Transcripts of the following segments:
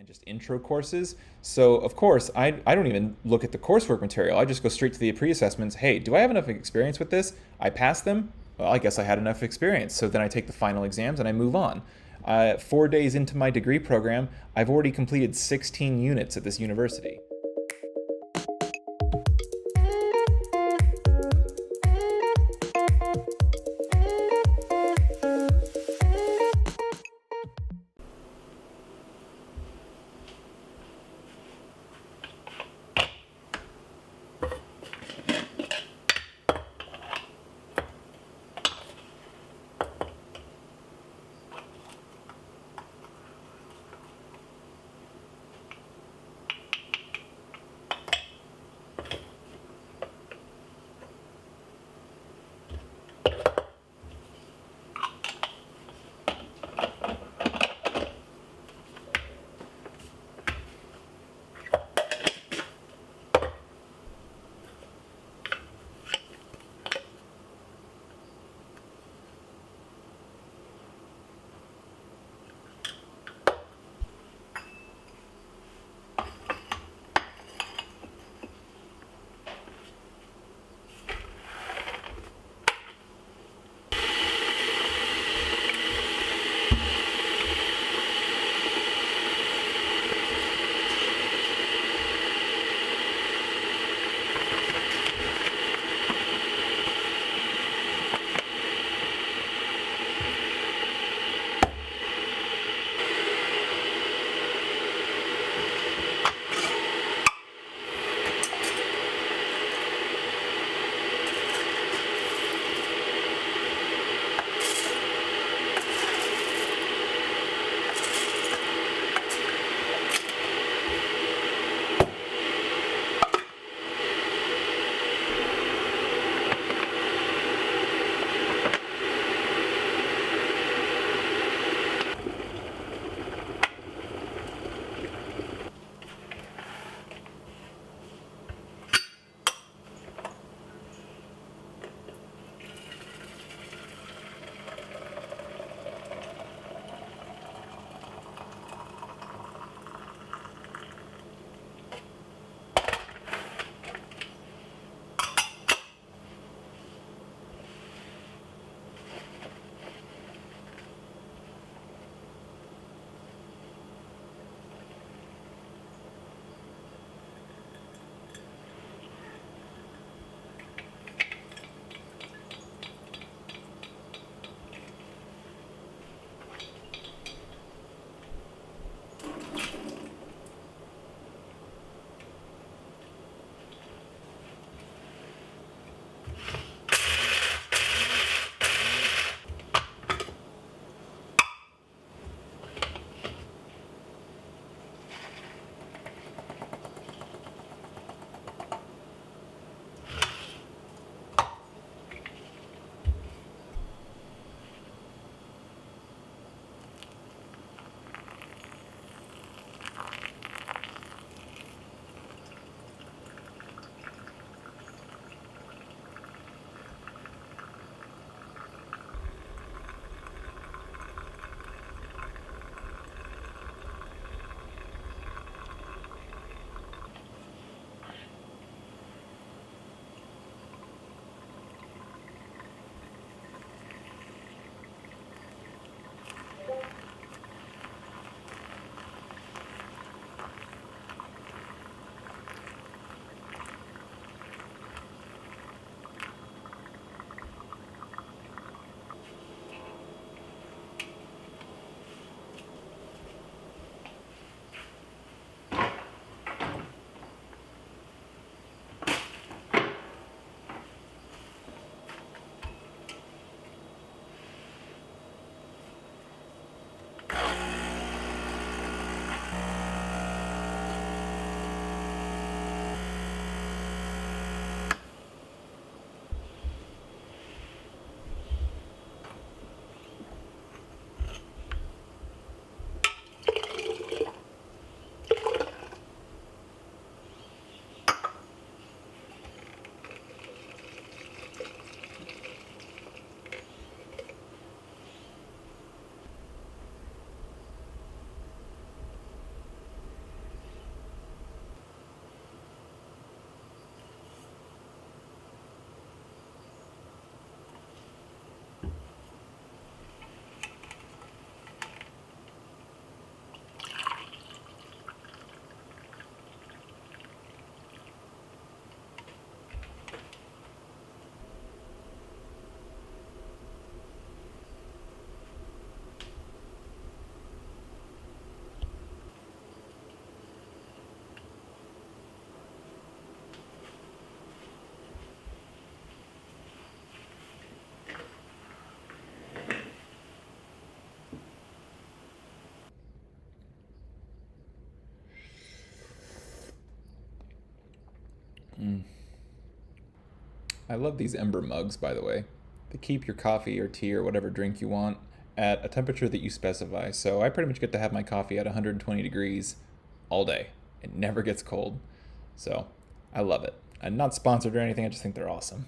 and just intro courses. So, of course, I don't even look at the coursework material. I just go straight to the pre-assessments. Hey, do I have enough experience with this? I pass them. Well, I guess I had enough experience. So then I take the final exams and I move on. 4 days into my degree program, I've already completed 16 units at this university. I love these Ember mugs, by the way. They keep your coffee or tea or whatever drink you want at a temperature that you specify. So I pretty much get to have my coffee at 120 degrees all day. It never gets cold. So I love it. I'm not sponsored or anything, I just think they're awesome.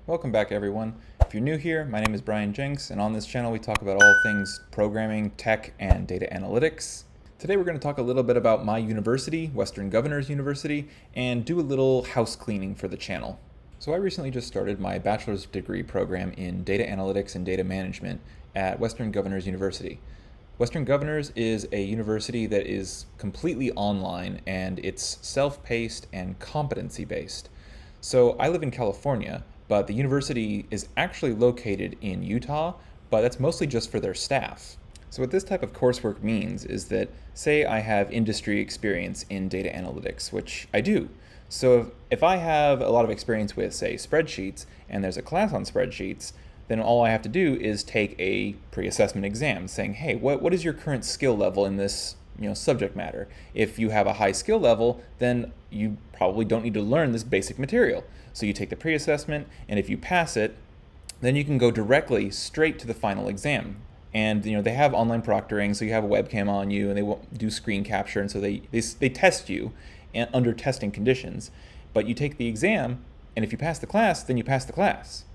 Welcome back, everyone. If you're new here, my name is Bryan Jenks, and on this channel we talk about all things programming, tech, and data analytics. Today we're going to talk a little bit about my university, Western Governors University, and do a little house cleaning for the channel. So I recently just started my bachelor's degree program in data analytics and data management at Western Governors University. Western Governors is a university that is completely online, and it's self-paced and competency-based. So I live in California, but the university is actually located in Utah, but that's mostly just for their staff. So what this type of coursework means is that, say I have industry experience in data analytics, which I do. So if I have a lot of experience with, say, spreadsheets, and there's a class on spreadsheets, then all I have to do is take a pre-assessment exam saying, hey, what is your current skill level in this subject matter? If you have a high skill level, then you probably don't need to learn this basic material. So you take the pre-assessment, and if you pass it, then you can go directly straight to the final exam. And they have online proctoring, so you have a webcam on you, and they won't do screen capture, and so they test you under testing conditions. But you take the exam, and if you pass the class, then you pass the class.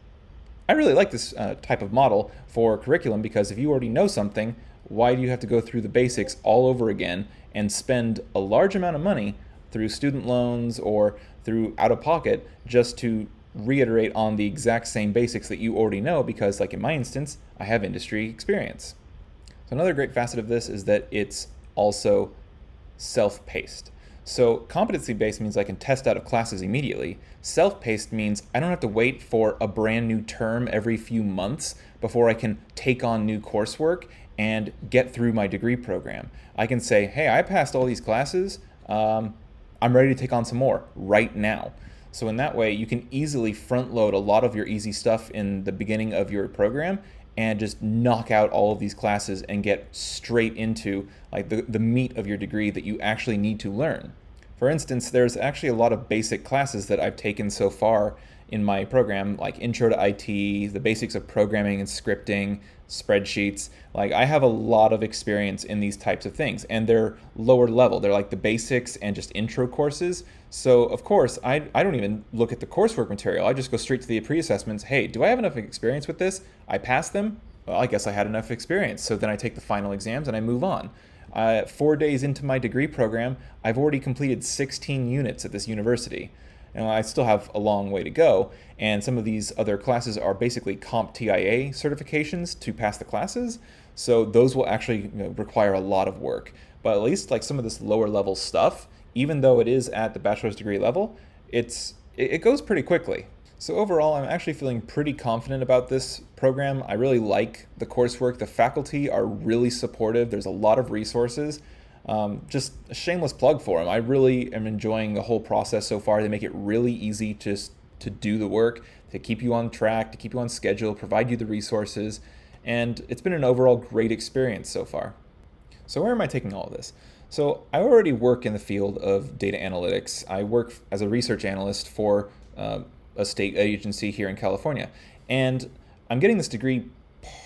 I really like this type of model for curriculum, because if you already know something, why do you have to go through the basics all over again and spend a large amount of money through student loans or through out of pocket just to reiterate on the exact same basics that you already know? Because, like in my instance, I have industry experience. So another great facet of this is that it's also self-paced. So competency-based means I can test out of classes immediately. Self-paced means I don't have to wait for a brand new term every few months before I can take on new coursework and get through my degree program. I can say, hey, I passed all these classes. I'm ready to take on some more right now. So in that way, you can easily front load a lot of your easy stuff in the beginning of your program and just knock out all of these classes and get straight into like the meat of your degree that you actually need to learn. For instance, there's actually a lot of basic classes that I've taken so far in my program, like Intro to IT, the basics of programming and scripting, spreadsheets. Like, I have a lot of experience in these types of things, and they're lower level. They're like the basics and just intro courses. So of course, I don't even look at the coursework material. I just go straight to the pre-assessments. Hey, do I have enough experience with this? I pass them. Well, I guess I had enough experience. So then I take the final exams and I move on. 4 days into my degree program, I've already completed 16 units at this university. And I still have a long way to go, and some of these other classes are basically CompTIA certifications to pass the classes, so those will actually require a lot of work. But at least like some of this lower level stuff, even though it is at the bachelor's degree level, it goes pretty quickly. So overall, I'm actually feeling pretty confident about this program. I really like the coursework. The faculty are really supportive. There's a lot of resources. Just a shameless plug for them. I really am enjoying the whole process so far. They make it really easy to do the work, to keep you on track, to keep you on schedule, provide you the resources, and it's been an overall great experience so far. So where am I taking all of this? So I already work in the field of data analytics. I work as a research analyst for a state agency here in California, and I'm getting this degree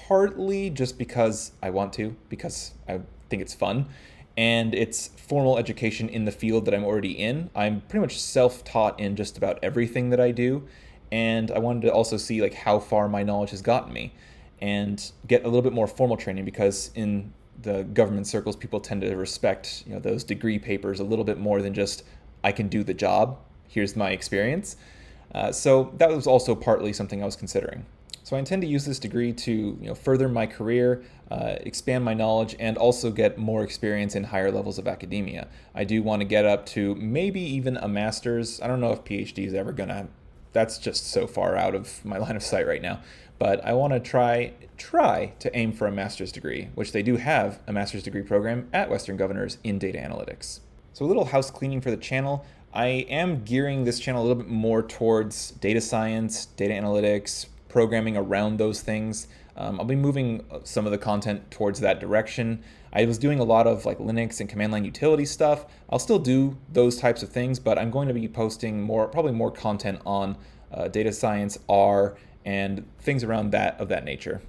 partly just because I want to, because I think it's fun. And it's formal education in the field that I'm already in. I'm pretty much self-taught in just about everything that I do, and I wanted to also see like how far my knowledge has gotten me and get a little bit more formal training, because in the government circles, people tend to respect those degree papers a little bit more than just I can do the job, here's my experience. So that was also partly something I was considering. So I intend to use this degree to further my career, expand my knowledge, and also get more experience in higher levels of academia. I do want to get up to maybe even a master's. I don't know if PhD is ever gonna, that's just so far out of my line of sight right now. But I want to try to aim for a master's degree, which they do have a master's degree program at Western Governors in data analytics. So a little house cleaning for the channel. I am gearing this channel a little bit more towards data science, data analytics, programming around those things. I'll be moving some of the content towards that direction. I was doing a lot of like Linux and command line utility stuff. I'll still do those types of things, but I'm going to be posting probably more content on data science, R, and things around that nature.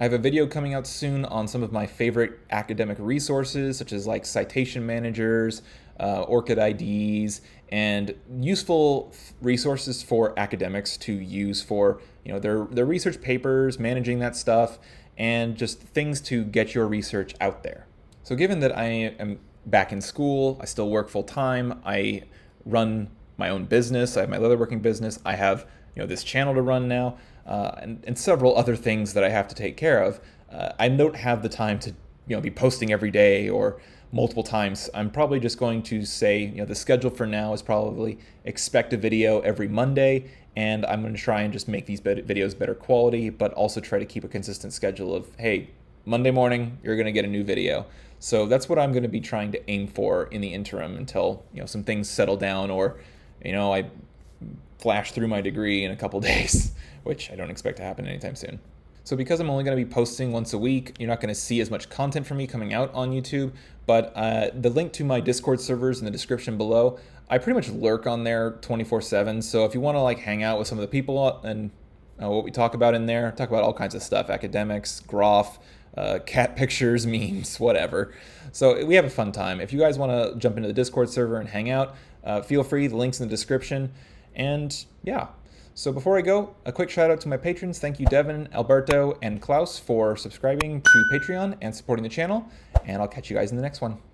I have a video coming out soon on some of my favorite academic resources, such as like citation managers, ORCID IDs, and useful resources for academics to use for their research papers, managing that stuff, and just things to get your research out there. So given that I am back in school, I still work full time, I run my own business, I have my leatherworking business, I have this channel to run now, and several other things that I have to take care of. I don't have the time to be posting every day or multiple times. I'm probably just going to say the schedule for now is probably expect a video every Monday, and I'm going to try and just make these videos better quality, but also try to keep a consistent schedule of, hey, Monday morning you're going to get a new video. So that's what I'm going to be trying to aim for in the interim until some things settle down, or I flash through my degree in a couple days, which I don't expect to happen anytime soon. So because I'm only going to be posting once a week, you're not going to see as much content from me coming out on YouTube, but the link to my Discord servers in the description below, I pretty much lurk on there 24/7. So if you want to like hang out with some of the people and what we talk about in there, talk about all kinds of stuff, academics, graph, cat pictures, memes, whatever. So we have a fun time. If you guys want to jump into the Discord server and hang out, feel free, the link's in the description. And yeah. So before I go, a quick shout out to my patrons. Thank you, Devin, Alberto, and Klaus for subscribing to Patreon and supporting the channel. And I'll catch you guys in the next one.